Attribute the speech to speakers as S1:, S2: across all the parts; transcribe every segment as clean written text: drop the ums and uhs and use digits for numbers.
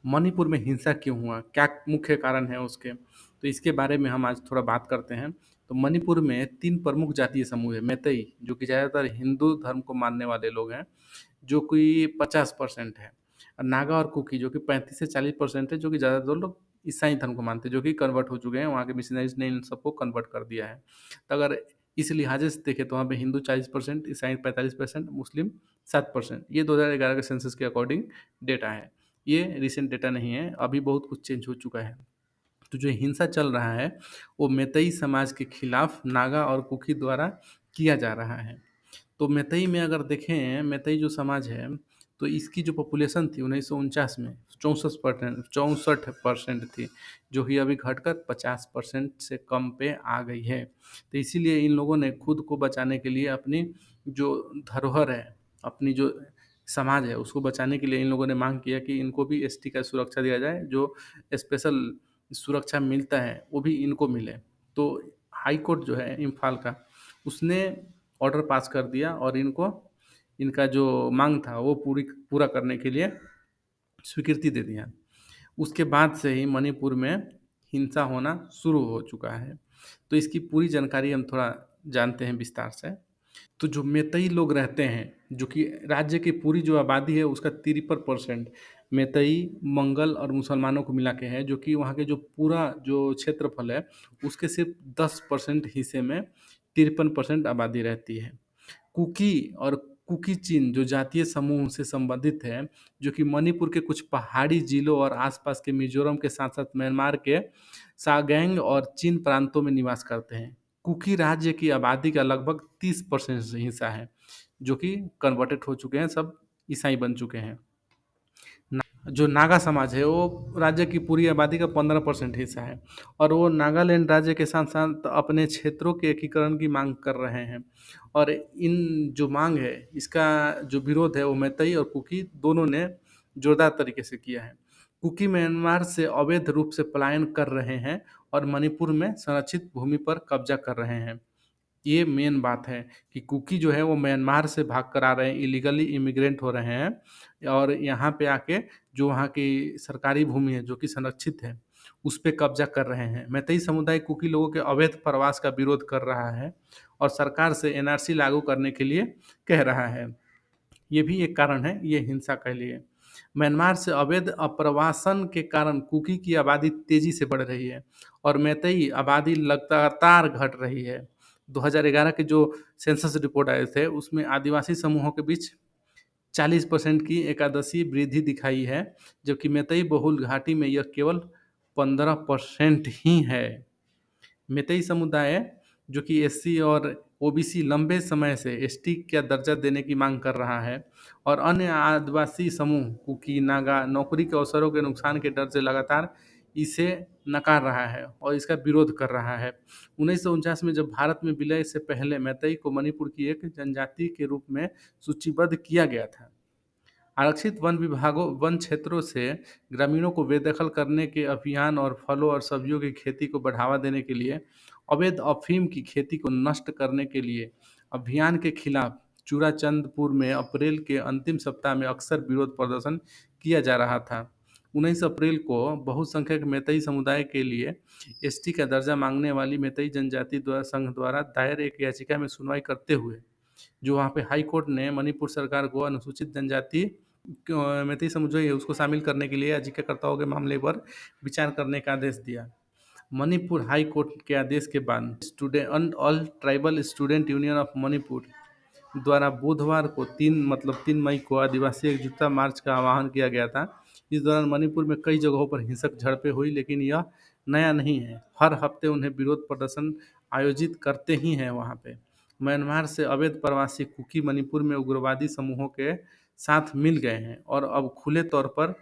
S1: मणिपुर में हिंसा क्यों हुआ? क्या मुख्य कारण है उसके? तो इसके बारे में हम आज थोड़ा बात करते हैं। तो मणिपुर में 3 प्रमुख जातीय समूह हैं। मैतेई जो कि ज़्यादातर हिंदू धर्म को मानने वाले लोग हैं, जो कि 50% है। नागा और कुकी जो कि 35 से 40% है, जो कि ज़्यादातर लोग ईसाई धर्म को मानते हैं, जो कि कन्वर्ट हो चुके हैं। वहाँ के मिशनरीज़ ने इन सबको कन्वर्ट कर दिया है। तो अगर इस लिहाजे से देखें तो वहाँ पे हिंदू 40%, ईसाई 45%, मुस्लिम 7%। ये 2011 के सेंसस के अकॉर्डिंग डेटा है। ये रिसेंट डेटा नहीं है, अभी बहुत कुछ चेंज हो चुका है। तो जो हिंसा चल रहा है, वो मैतेई समाज के खिलाफ नागा और कुकी द्वारा किया जा रहा है। तो मैतेई में अगर देखें, मैतेई जो समाज है, तो इसकी जो पॉपुलेशन थी 1949 में 64% थी, जो कि अभी घटकर 50% से कम पे आ गई है। तो इसीलिए इन लोगों ने खुद को बचाने के लिए अपनी जो धरोहर है, अपनी जो समाज है, उसको बचाने के लिए इन लोगों ने मांग किया कि इनको भी एसटी का सुरक्षा दिया जाए, जो स्पेशल सुरक्षा मिलता है वो भी इनको मिले। तो हाई कोर्ट जो है इम्फाल का, उसने ऑर्डर पास कर दिया और इनको इनका जो मांग था वो पूरा करने के लिए स्वीकृति दे दिया। उसके बाद से ही मणिपुर में हिंसा होना शुरू हो चुका है। तो इसकी पूरी जानकारी हम थोड़ा जानते हैं विस्तार से। तो जो मैतेई लोग रहते हैं, जो कि राज्य की पूरी जो आबादी है उसका 53% मैतेई, मंगल और मुसलमानों को मिला के है, जो कि वहाँ के जो पूरा जो क्षेत्रफल है उसके सिर्फ 10% हिस्से में 53% आबादी रहती है। कुकी और कुकी चिन जो जातीय समूह से संबंधित है, जो कि मणिपुर के कुछ पहाड़ी जिलों और आसपास के मिजोरम के साथ साथ म्यांमार के सागैंग और चिन प्रांतों में निवास करते हैं। कुकी राज्य की आबादी का लगभग 30% हिस्सा है, जो कि कन्वर्टेड हो चुके हैं, सब ईसाई बन चुके हैं। जो नागा समाज है वो राज्य की पूरी आबादी का 15% हिस्सा है, और वो नागालैंड राज्य के साथ साथ अपने क्षेत्रों के एकीकरण की मांग कर रहे हैं। और इन जो मांग है, इसका जो विरोध है वो मैतेई और कुकी दोनों ने जोरदार तरीके से किया है। कुकी म्यांमार से अवैध रूप से पलायन कर रहे हैं और मणिपुर में संरक्षित भूमि पर कब्जा कर रहे हैं। ये मेन बात है कि कुकी जो है वो म्यांमार से भाग कर आ रहे हैं, इलीगली इमिग्रेंट हो रहे हैं और यहाँ पे आके जो वहाँ की सरकारी भूमि है जो कि संरक्षित है, उस पे कब्जा कर रहे हैं। मैतेई समुदाय कुकी लोगों के अवैध प्रवास का विरोध कर रहा है और सरकार से एनआरसी लागू करने के लिए कह रहा है। ये भी एक कारण है ये हिंसा के लिए। म्यांमार से अवैध अप्रवासन के कारण कुकी की आबादी तेजी से बढ़ रही है और मैतेई आबादी लगातार घट रही है। 2011 के जो सेंसस रिपोर्ट आए थे उसमें आदिवासी समूहों के बीच 40% की एकादशी वृद्धि दिखाई है, जबकि मैतेई बहुल घाटी में यह केवल 15% ही है। मैतेई समुदाय जो कि एससी और ओबीसी लंबे समय से एसटी का दर्जा देने की मांग कर रहा है, और अन्य आदिवासी समूह कुकी, नागा नौकरी के अवसरों के नुकसान के डर से लगातार इसे नकार रहा है और इसका विरोध कर रहा है। 1949 में जब भारत में विलय से पहले मैतेई को मणिपुर की एक जनजाति के रूप में सूचीबद्ध किया गया था। आरक्षित वन क्षेत्रों से ग्रामीणों को बेदखल करने के अभियान और फलों और सब्जियों की खेती को बढ़ावा देने के लिए, अवैध अफीम की खेती को नष्ट करने के लिए अभियान के खिलाफ चूड़ाचंदपुर में अप्रैल के अंतिम सप्ताह में अक्सर विरोध प्रदर्शन किया जा रहा था। 19 अप्रैल को बहुसंख्यक मैतेई समुदाय के लिए एसटी का दर्जा मांगने वाली मैतेई जनजाति संघ द्वारा दायर एक याचिका में सुनवाई करते हुए, जो वहाँ पे हाई कोर्ट ने मणिपुर सरकार को अनुसूचित जनजाति मैतेई समुदाय है उसको शामिल करने के लिए याचिकाकर्ताओं के मामले पर विचार करने का आदेश दिया। मणिपुर हाई कोर्ट के आदेश के बाद student all tribal student union of Manipur द्वारा बुधवार को 3 मई को आदिवासी एकजुटता मार्च का आह्वान किया गया था। इस दौरान मणिपुर में कई जगहों पर हिंसक झड़पें हुई, लेकिन यह नया नहीं है। हर हफ्ते उन्हें विरोध प्रदर्शन आयोजित करते ही हैं वहाँ पे। म्यांमार से अवैध प्रवासी कुकी मणिपुर में उग्रवादी समूहों के साथ मिल गए हैं और अब खुले तौर पर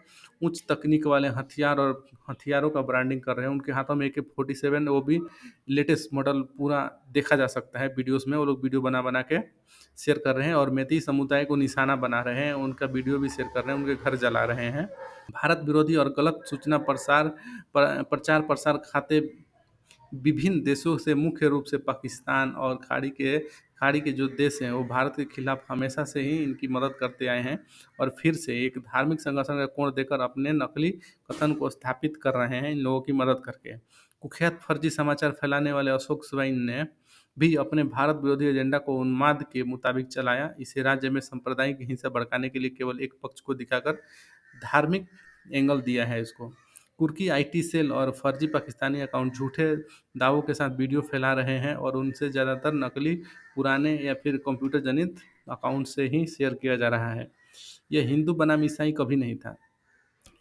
S1: उच्च तकनीक वाले हथियारों का ब्रांडिंग कर रहे हैं। उनके हाथों में AK-47, वो भी लेटेस्ट मॉडल पूरा देखा जा सकता है वीडियोस में। वो लोग वीडियो बना बना के शेयर कर रहे हैं और मैतेई समुदाय को निशाना बना रहे हैं, उनका वीडियो भी शेयर कर रहे हैं, उनके घर जला रहे हैं। भारत विरोधी और गलत सूचना प्रचार प्रसार खाते विभिन्न देशों से, मुख्य रूप से पाकिस्तान और खाड़ी के जो देश हैं वो भारत के खिलाफ हमेशा से ही इनकी मदद करते आए हैं और फिर से एक धार्मिक संगठन का कोण देकर अपने नकली कथन को स्थापित कर रहे हैं इन लोगों की मदद करके। कुख्यात फर्जी समाचार फैलाने वाले अशोक स्वाइन ने भी अपने भारत विरोधी एजेंडा को उन्माद के मुताबिक चलाया। इसे राज्य में सांप्रदायिक हिंसा भड़काने के लिए केवल एक पक्ष को दिखाकर धार्मिक एंगल दिया है इसको। कुर्की आईटी सेल और फर्जी पाकिस्तानी अकाउंट झूठे दावों के साथ वीडियो फैला रहे हैं और उनसे ज़्यादातर नकली, पुराने या फिर कंप्यूटर जनित अकाउंट से ही शेयर किया जा रहा है। यह हिंदू बनाम ईसाई कभी नहीं था।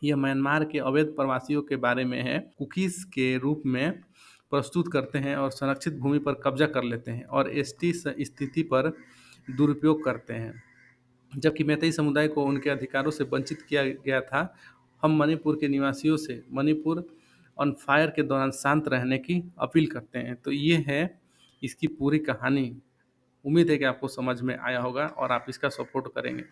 S1: यह म्यांमार के अवैध प्रवासियों के बारे में है, कुकीज़ के रूप में प्रस्तुत करते हैं और संरक्षित भूमि पर कब्जा कर लेते हैं और एसटी स्थिति पर दुरुपयोग करते हैं। जबकि मैतेई समुदाय को उनके अधिकारों से वंचित किया गया था। हम मणिपुर के निवासियों से मणिपुर ऑन फायर के दौरान शांत रहने की अपील करते हैं। तो ये है इसकी पूरी कहानी। उम्मीद है कि आपको समझ में आया होगा और आप इसका सपोर्ट करेंगे।